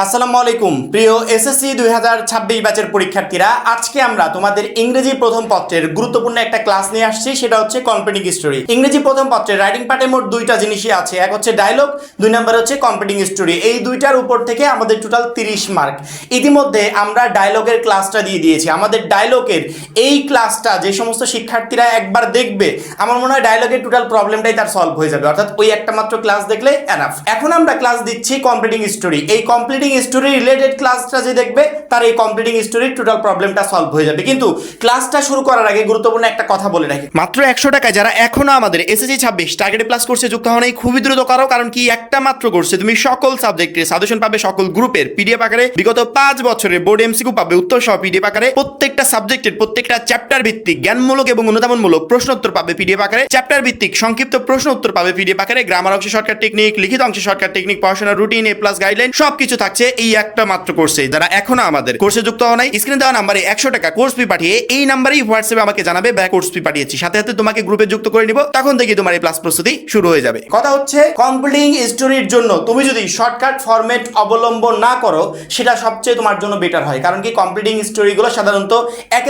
আসসালামু আলাইকুম প্রিয় এসএসসি 2026 ব্যাচের পরীক্ষার্থীরা, আজকে আমরা তোমাদের ইংরেজি প্রথম পত্রের গুরুত্বপূর্ণ একটা ক্লাস নিয়ে আসছি। সেটা হচ্ছে কম্পিটিং স্টোরি। ইংরেজি প্রথম পত্রের রাইটিং পার্টে মোট দুইটা জিনিসই আছে, এক হচ্ছে ডায়লগ, দুই নম্বর হচ্ছে কম্পিটিং স্টোরি। এই দুইটার উপর থেকে আমাদের টোটাল 30 মার্ক। ইতিমধ্যে আমরা ডায়লগের ক্লাসটা দিয়ে দিয়েছি। আমাদের ডায়লগের এই ক্লাসটা যে সমস্ত শিক্ষার্থীরা একবার দেখবে, আমার মনে হয় ডায়লগের টোটাল প্রবলেমটাই তার সলভ হয়ে যাবে, অর্থাৎ ওই একটা মাত্র ক্লাস দেখলে এনাফ। এখন আমরা ক্লাস দিচ্ছি কম্পিটিং স্টোরি। এই কমপ্লিটিং স্টোরি রিলেটেড ক্লাসটা যে দেখবে তার এই কমপ্লিটিং স্টোরির টোটাল প্রবলেমটা সলভ হয়ে যাবে। কিন্তু ক্লাসটা শুরু করার আগে গুরুত্বপূর্ণ একটা কথা বলে রাখি, মাত্র 100 টাকায় যারা এখনো আমাদের এসএসসি 26 টার্গেট প্লাস কোর্সে যুক্ত হন, এই খুবই দ্রুত করো। কারণ কি, একটা মাত্র কোর্সে তুমি সকল সাবজেক্টের সাজেশন পাবে, সকল গ্রুপের পিডিএফ আকারে, বিগত 5 বছরের বোর্ড এমসিকিউ পাবে উত্তর সহ পিডিএফ আকারে, প্রত্যেকটা সাবজেক্টের প্রত্যেকটা চ্যাপ্টার ভিত্তিক জ্ঞানমূলক এবং অনুধাবনমূলক প্রশ্ন উত্তর পাবে পিডিএফ আকারে, চ্যাপ্টার ভিত্তিক সংক্ষিপ্ত প্রশ্ন উত্তর পাবে পিডিএফ আকারে, গ্রামার অংশে শর্টকাট টেকনিক, লিখিত অংশে শর্টকাট টেকনিক, পড়াশোনার রুটিন, এ প্লাস গাইডলাইন সবকিছু থাকছে এই একটা মাত্র কোর্সে। যারা এখনো আমাদের কোর্সে যুক্ত হন, স্ক্রিনে দেওয়া নাম্বারে 100 টাকা কোর্স ফি পাঠিয়ে এই নাম্বারেই হোয়াটসঅ্যাপে আমাকে জানাবে ব্যাক কোর্স ফি পাঠিয়েছি, সাথে সাথে তোমাকে গ্রুপে যুক্ত করে নিব। তখন থেকে তোমার এই ক্লাস প্রস্তুতি শুরু হয়ে যাবে। কথা হচ্ছে, কমপ্লিটিং স্টোরির জন্য তুমি যদি শর্টকাট ফরম্যাট অবলম্বন না করো, সেটা সবচেয়ে তোমার জন্য বেটার হয়। কারণ কি, কমপ্লিটিং স্টোরিগুলো সাধারণত এক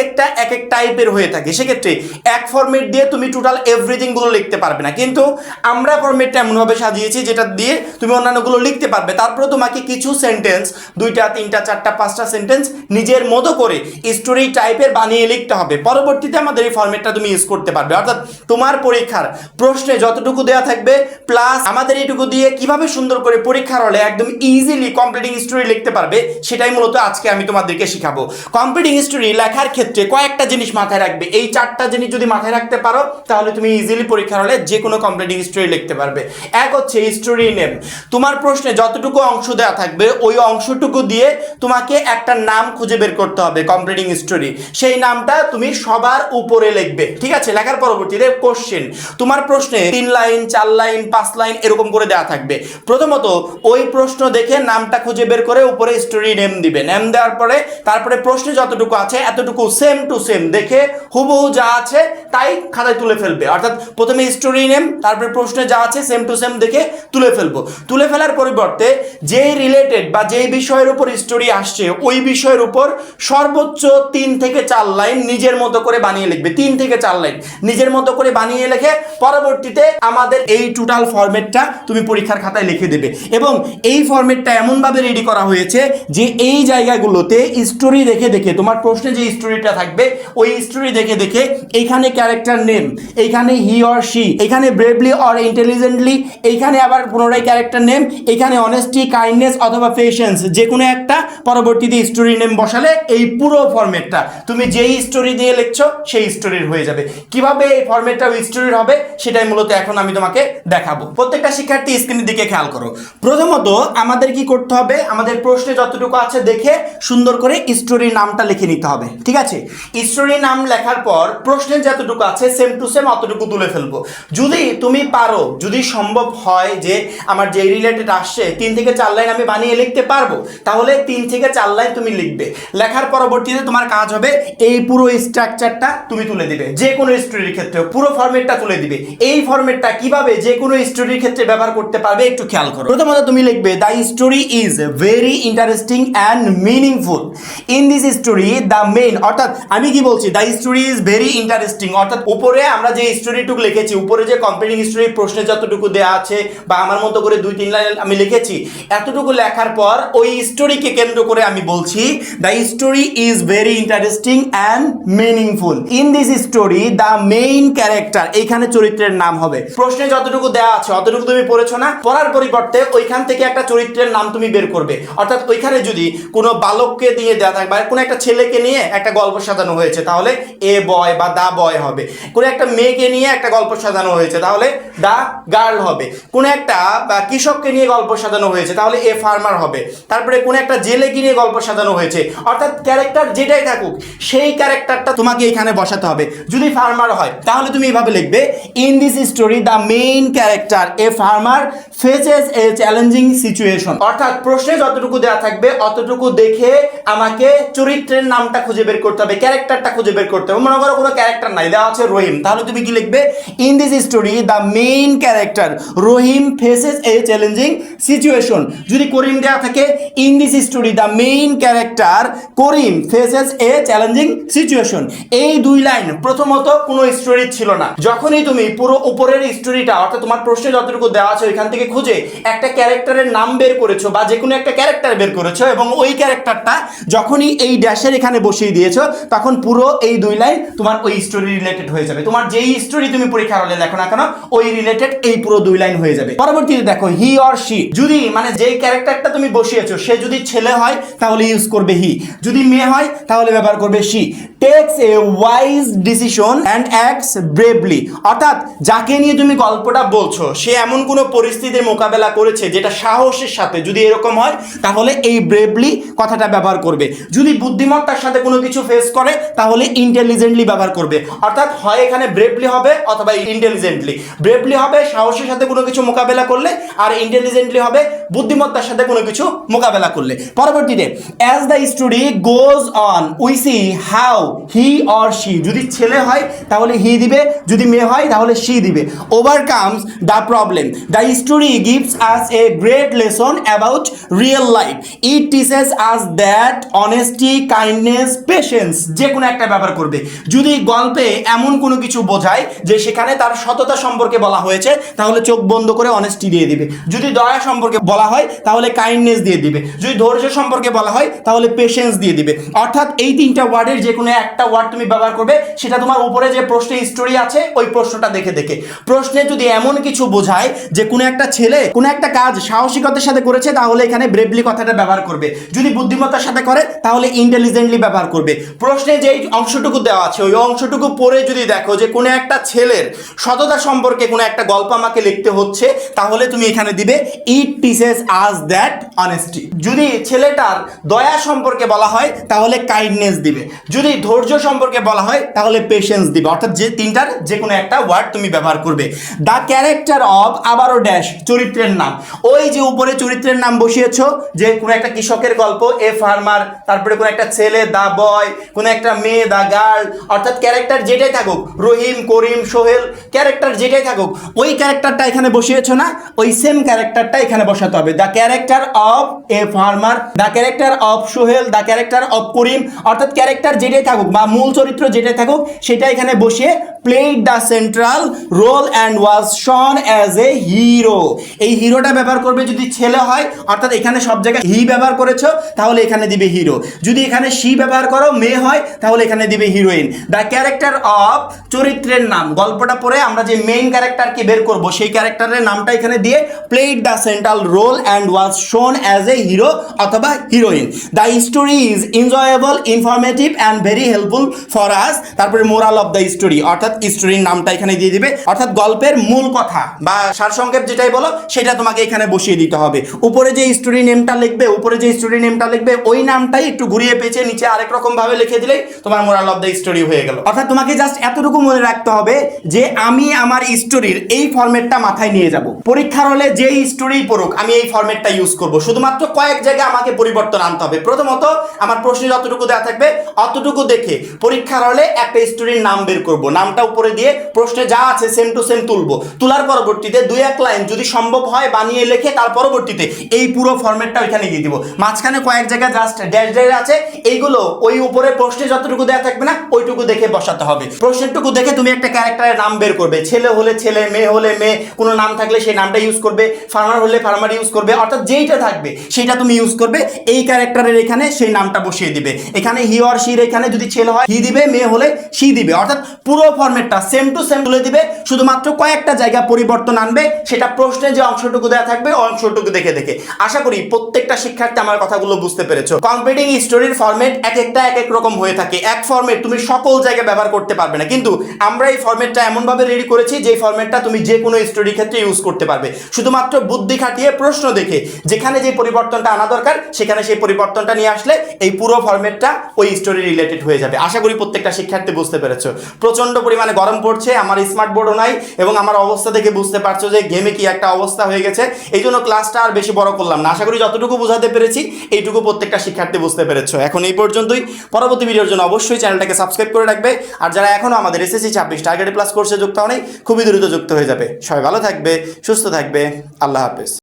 এক টাইপের হয়ে থাকে। সেক্ষেত্রে এক ফরম্যাট দিয়ে তুমি টোটাল এভরিথিং গুলো লিখতে পারবে না, কিন্তু আমরা ফরম্যাটটা এমনভাবে সাজিয়েছি যেটা দিয়ে তুমি অন্যান্যগুলো লিখতে পারবে। তারপরে তোমাকে কিছু সেন্টেন্স, 2টা 3টা 4টা 5টা সেন্টেন্স নিজের মতো করে স্টোরি টাইপের বানিয়ে লিখতে হবে। পরবর্তীতে আমাদের এই ফরম্যাটটা তুমি ইউজ করতে পারবে। অর্থাৎ তোমার পরীক্ষার প্রশ্নে যতটুকু দেওয়া থাকবে প্লাস আমাদের এইটুকু দিয়ে কিভাবে সুন্দর করে পরীক্ষার হলে একদম ইজিলি কমপ্লিটিং স্টোরি লিখতে পারবে, সেটাই মূলত আজকে আমি তোমাদেরকে শিখাবো। কমপ্লিটিং স্টোরি লেখার ক্ষেত্রে কয়েকটা জিনিস মাথায় রাখবে। এই 4টা জিনিস যদি মাথায় রাখতে পারো, তাহলে তুমি ইজিলি পরীক্ষার হলে যে কোনো কমপ্লিটিং স্টোরি লিখতে পারবে। এক হচ্ছে স্টোরি নেম। তোমার প্রশ্নে যতটুকু অংশ দেওয়া থাকবে ওই অংশটুকু দিয়ে তোমাকে একটা নাম খুঁজে বের করতে হবে কমপ্লিটিং স্টোরি। সেই নামটা তুমি সবার উপরে লিখবে, ঠিক আছে? লেখার পরবর্তীতে কোশ্চেন। তোমার প্রশ্নে 3 লাইন 4 লাইন 5 লাইন এরকম করে দেওয়া থাকবে। প্রথমত ওই প্রশ্ন দেখে নামটা খুঁজে বের করে উপরে স্টোরি নেম দিবে। নেম দেওয়ার পরে তারপরে প্রশ্নে যতটুকু আছে এতটুকু সেম টু সেম দেখে হুবহু যা আছে তাই খাতায় তুলে ফেলবে। অর্থাৎ প্রথমে স্টোরি নেম, তারপরে প্রশ্নে যা আছে সেম টু সেম দেখে তুলে ফেলবো। তুলে ফেলার পরিবর্তে যেই রিলেটেড বা যেই বিষয়ের উপর স্টোরি আসছে ওই বিষয়ের উপর সর্বোচ্চ 3 থেকে 4 লাইন নিজের মতো করে বানিয়ে লিখবে। 3 থেকে 4 লাইন নিজের মতো করে বানিয়ে লিখে পরবর্তীতে আমাদের এই টোটাল ফরম্যাটটা তুমি পরীক্ষার খাতায় লিখে দেবে। এবং এই ফরম্যাটটা এমনভাবে রেডি করা হয়েছে যে এই জায়গাগুলোতে স্টোরি দেখে দেখে তোমার প্রশ্নে যে স্টোরিটা থাকবে ওই স্টোরি দেখে দেখে এইখানে ক্যারেক্টার নেম, এইখানে হি অর শি, এইখানে ব্রেভলি অর ইন্টেলিজেন্টলি, এইখানে আবার পুনরায় ক্যারেক্টার নেম, এইখানে অনেস্টি, কাইন্ডনেস অথবা পেশেন্স, যে কোনো একটা পরবর্তীতে স্টোরি নেম বসালে এই পুরো ফরম্যাটটা তুমি যেই স্টোরি দিয়ে লিখছো সেই স্টোরির হয়ে যাবে। কিভাবে এই ফরম্যাটটা স্টোরির হবে সেটাই মূলত এখন আমি তোমাকে দেখাবো। প্রত্যেকটা শিক্ষার্থী স্ক্রিনের দিকে খেয়াল করো। প্রথমত আমাদের কি করতে হবে, আমাদের প্রশ্নে যতটুকু আছে দেখে সুন্দর করে স্টোরির নামটা লিখে নিতে হবে, ঠিক আছে? স্টোরির নাম লেখার পর প্রশ্নের যতটুকু আছে সেম টু সেম অতটুকু তুলে ফেলবো। যদি তুমি পারো, যদি সম্ভব হয় যে আমার যে রিলেটেড আসছে 3 থেকে 4 লাইন আমি বানিয়ে লিখতে পারবো, তাহলে 3 থেকে 4 লাইন তুমি লিখবে। লেখার পরবর্তীতে তোমার কাজ হবে এই পুরো স্ট্রাকচারটা তুমি তুলে দিবে। যে কোনো স্টোরির ক্ষেত্রে পুরো ফরম্যাটটা তুলে দিবে। এই ফরম্যাটটা কিভাবে যে কোনো স্টোরির ক্ষেত্রে ব্যবহার করতে পারবে একটু খেয়াল করো। প্রথমত তুমি লিখবে, the story is very interesting and meaningful. In this story the main, অর্থাৎ আমি কি বলছি, the story is very interesting, অর্থাৎ উপরে আমরা যে স্টোরিটুকু লিখেছি, উপরে যে কমপ্লিটিং স্টোরি প্রশ্নে যতটুকু দেওয়া আছে বা আমার মতো করে 2-3 লাইন আমি লিখেছি, এতটুকু লেখার পর ওই স্টোরিকে কেন্দ্র করে আমি বলছি the story is very interesting and meaningful. In this story the main character, এইখানে চরিত্রের নাম হবে। প্রশ্নে যতটুকু দেওয়া আছে অতটুকু তুমি পড়েছো না, পড়ার পরিবর্তে ওইখান থেকে একটা চরিত্রের নাম তুমি বের করবে। অর্থাৎ ওইখানে যদি কোনো বালককে দিয়ে দেওয়া থাকে বা কোনো একটা ছেলেকে নিয়ে একটা গল্প সাজানো হয়েছে, তাহলে এ বয় বা দা বয় হবে। কোনো একটা মেয়েকে নিয়ে একটা গল্প সাজানো হয়েছে, তাহলে দা গার্ল হবে। কোনো একটা কৃষককে নিয়ে গল্প সাজানো হয়েছে, তাহলে এ ফার্মার হবে। তারপরে কোনো একটা জেলেকে নিয়ে গল্প সাজানো হয়েছে, অর্থাৎ ক্যারেক্টার যেটাই থাকুক সেই ক্যারেক্টারটা তোমাকে এখানে বসাতে হবে। যদি ফার্মার হয় তাহলে তুমি এইভাবে লিখবে, in this story the main character a farmer faces A challenging situation. অর্থাৎ প্রশ্নে যতটুকু দেওয়া থাকবে অতটুকু দেখে আমাকে চরিত্রের নামটা খুঁজে বের করতে হবে, ক্যারেক্টারটা খুঁজে বের করতে হবে। মনে করো কোনো ক্যারেক্টার নাই, দেওয়া আছে রহিম, তাহলে তুমি কি লিখবে, in this story the main character Rahim faces A challenging situation. যদি করিম দেওয়া থেকে in this story the main character Karim faces A challenging situation. এই দুই লাইন প্রথমত কোনো স্টোরি ছিল না। যখনই তুমি পুরো উপরের স্টোরিটা অর্থাৎ তোমার প্রশ্নে যতটুকু দেওয়া আছে ওইখান থেকে খুঁজে একটা ক্যারেক্টারের নাম বের করেছো বা যে কোনো একটা ক্যারেক্টার বের করেছো এবং ওই ক্যারেক্টারটা যখনই এই ড্যাশের এখানে বসিয়ে দিয়েছো তখন পুরো এই দুই লাইন তোমার ওই স্টোরি রিলেটেড হয়ে যাবে। তোমার যেই স্টোরি তুমি পরীক্ষার হলে দেখো না কেন ওই রিলেটেড এই পুরো দুই লাইন হয়ে যাবে। পরবর্তীতে দেখো হি অর শি, যদি মানে যেই ক্যারেক্টারটা তুমি বসিয়েছো সে যদি ছেলে হয় তাহলে ইউজ করবে হি, যদি মেয়ে হয় তাহলে ব্যবহার করবে she. Tax a wise decision and acts bravely, অর্থাৎ যাকে নিয়ে তুমি গল্পটা বলছো সে এমন কোনো পরিস্থিতির মোকাবেলা করেছে যেটা সাহসের সাথে, যদি এরকম হয় তাহলে এই ব্রেভলি কথাটা ব্যবহার করবে। যদি বুদ্ধিমত্তার সাথে কোনো কিছু ফেস করে তাহলে ইন্টেলিজেন্টলি ব্যবহার করবে, অর্থাৎ হয় এখানে ব্রেভলি হবে অথবা ইন্টেলিজেন্টলি। ব্রেভলি হবে সাহসের সাথে কোনো কিছু মোকাবেলা করলে, আর ইন্টেলিজেন্টলি হবে বুদ্ধিমত্তার সাথে কোনো কিছু মোকাবেলা করলে। পরবর্তীতে as the story goes on we see how he or she, যদি ছেলে হয় তাহলে হি দিবে, যদি মেয়ে হয় তাহলে শি দিবে। ওভারকামস the problem, the story gives us a great lesson about real life, it teaches us that honesty kindness patience, যে কোনো একটা ব্যবহার করবে। যদি গল্পে এমন কোনো কিছু বোঝায় যে সেখানে তার সততা সম্পর্কে বলা হয়েছে তাহলে চোখ বন্ধ করে অনেস্টি দিয়ে দিবে। যদি দয়া সম্পর্কে বলা হয় তাহলে কাইন্ডনেস দিয়ে দিবে। যদি ধৈর্য সম্পর্কে বলা হয় তাহলে পেশেন্স দিয়ে দিবে। অর্থাৎ এই তিনটা ওয়ার্ডের যে কোনো একটা ওয়ার্ড তুমি ব্যবহার করবে, সেটা তোমার উপরে যে প্রশ্নের স্টোরি আছে ওই প্রশ্নটা দেখে দেখে। প্রশ্নে যদি এমন কিছু বোঝায় যে কোনো একটা ছেলে কোনো একটা কাজ সাহসিকতার সাথে করেছে তাহলে এখানে ব্রেভলি কথাটা ব্যবহার করবে। যদি বুদ্ধিমত্তার সাথে করে তাহলে ইন্টেলিজেন্টলি ব্যবহার করবে। প্রশ্নে যে অংশটুকু দেওয়া আছে ওই অংশটুকু পড়ে যদি দেখো যে কোনো একটা ছেলের সততা সম্পর্কে কোনো একটা গল্প আমাকে লিখতে হচ্ছে তাহলে তুমি এখানে দিবে it teaches us that honesty. যদি ছেলেটার দয়া সম্পর্কে বলা হয় তাহলে কাইন্ডনেস দিবে। যদি ধৈর্য সম্পর্কে বলা হয় তাহলে পেশেন্স দিবে। অর্থাৎ যে তিনটার যে কোনো একটা ওয়ার্ড তুমি ব্যবহার করবে। দ্য ক্যারেক্টার অফ, আবারও ড্যাশ, চরিত্রের নাম। ওই যে উপরে চরিত্রের নাম বসিয়েছো, যে কোনো একটা কৃষকের গল্প এ ফার্মার, তারপরে কোনো একটা ছেলে দা বয়, কোনো একটা মেয়ে দা গার্ল, অর্থাৎ ক্যারেক্টার যেটাই থাকুক, রহিম করিম সোহেল, ক্যারেক্টার যেটাই থাকুক ওই ক্যারেক্টারটা এখানে বসিয়েছো না, ওই সেম ক্যারেক্টারটা এখানে বসাতে হবে। The character of a farmer, the character of Sohel, the character of Karim, অর্থাৎ ক্যারেক্টার যেটাই থাকুক বা মূল চরিত্র যেটাই থাকুক সেটা এখানে বসিয়ে played the central role and was shown as a hero. এই হিরোটা ব্যবহার করবে যদি ছেলে হয়, অর্থাৎ এখানে সব জায়গায় হি ব্যবহার করেছো তাহলে এখানে দিবে হিরো। যদি এখানে শি ব্যবহার করো মেয়ে হয় তাহলে এখানে দিবে হিরোইন। দ্য ক্যারেক্টার অফ, চরিত্রের নাম। গল্পটা পরে আমরা যে মেইন ক্যারেক্টারকে বের করব সেই ক্যারেক্টারের নামটা এখানে দিয়ে played the central role and was shown as a hero অথবা heroine. The story is enjoyable informative and very helpful for us, তারপরে মোরাল অফ দ্য স্টোরি, অর্থাৎ স্টোরির নামটা এখানে দিয়ে দিবে। অর্থাৎ গল্পের মূল কথা বা সারসংক্ষেপ যেটাই বলো সেটা তোমাকে এখানে বসিয়ে দিতে হবে। উপরে যে স্টোরি নেমটা লিখবে, উপরে যে স্টোরি নেমটা লিখবে ওই নামটাই একটু ঘুরিয়ে পেঁচে নিচে আরেক রকম ভাবে লিখে দিলেই তোমার মোরাল অফ দ্য স্টোরি হয়ে গেল। অর্থাৎ তোমাকে জাস্ট এতটুকু মনে রাখতে হবে যে আমি আমার স্টোরির এই ফরম্যাটটা মাথায় নিয়ে যাব। পরীক্ষার হলে যে স্টোরি পড়ুক আমি এই ফরম্যাটটা ইউজ করব। শুধুমাত্র কয়েক জায়গায় আমাকে পরিবর্তন আনতে হবে। প্রথমত আমার প্রশ্নে যতটুকু দেওয়া থাকবে অতটুকু দেখে পরীক্ষার হলে একটা স্টোরির নাম বের করব। নামটা উপরে দিয়ে প্রশ্নে যা আছে সেম টু সেম তুলবো। তোলার পরবর্তীতে দুই এক লাইন যদি সম্ভব হয় বানিয়ে লিখে তার পরবর্তীতে এই পুরো ফরম্যাটটা ওইখানে দিয়ে দিব। মাঝখানে কয়েক জায়গায় জাস্ট ড্যাশ ড্যাশ আছে, এইগুলো ওই উপরে প্রশ্নে যতটুকু দেওয়া থাকবে না ওইটুকু দেখে বসাতে হবে। প্রশ্নটুকু দেখে তুমি একটা ক্যারেক্টারের নাম বের করবে। ছেলে হলে ছেলে, মেয়ে হলে মেয়ে, কোনো নাম থাকলে সেই নামটা ইউজ করবে, ফার্মার হলে ফার্মার ইউজ করবে, অর্থাৎ যেইটা থাকবে সেটা তুমি ইউজ করবে। এই ক্যারেক্টারের এখানে সেই নামটা বসিয়ে দিবে। এখানে হি অর শির এখানে যদি ছেলে হয় হি দিবে, মেয়ে হলে শি দিবে। অর্থাৎ পুরো ফরম্যাটটা সেম টু সেম তুলে দিবে, শুধুমাত্র কয়েকটা জায়গা পরিবর্তন আনবে। সেটা প্রশ্নে যে অংশটুকু দেওয়া থাকবে ওই অংশটুকু দেখে দেখে। আশা করি প্রত্যেকটা শিক্ষার্থী আমার কথাগুলো বুঝতে পেরেছো। কম্পিটিং স্টোরির ফরম্যাট এক একটা এক এক রকম হয়ে থাকে। এক ফরম্যাট তুমি সকল জায়গায় ব্যবহার করতে পারবে না, কিন্তু আমরা এই ফরম্যাটটা এমনভাবে রেডি করেছি যে ফরম্যাটটা তুমি যে কোনো স্টোরির ক্ষেত্রে ইউজ করতে পারবে। শুধুমাত্র বুদ্ধি খাটিয়ে প্রশ্ন দেখে যেখানে যে পরিবর্তনটা আনা দরকার সেখানে সেই পরিবর্তনটা নিয়ে আসলে এই পুরো ফরম্যাটটা ওই স্টোরি রিলেটেড হয়ে যাবে। আশা করি প্রত্যেকটা শিক্ষার্থী বুঝতে পেরেছো। প্রচন্ড পরিমাণে গরম পড়ছে, আমার স্মার্ট বোর্ডও নাই এবং আমার অবস্থা দেখে বুঝতে পারছো যে গেমে কি একটা অবস্থা হয়ে গেছে। এই জন্য ক্লাসটা আর বেশি বড় করলাম না। আশা করি যতটুকু বোঝাতে পেরেছি এইটুকু প্রত্যেকটা শিক্ষার্থী বুঝতে পেরেছো। এখন এই পর্যন্তই। পরবর্তী ভিডিওর জন্য অবশ্যই চ্যানেলটাকে সাবস্ক্রাইব করে রাখবে। আর যারা এখনো আমাদের এসএসসি 26 টার্গেট প্লাস কোর্সে যুক্ত হয়নি খুবই দ্রুত যুক্ত হয়ে যাবে। সবাই ভালো থাকবে, সুস্থ থাকবে। আল্লাহ হাফেজ।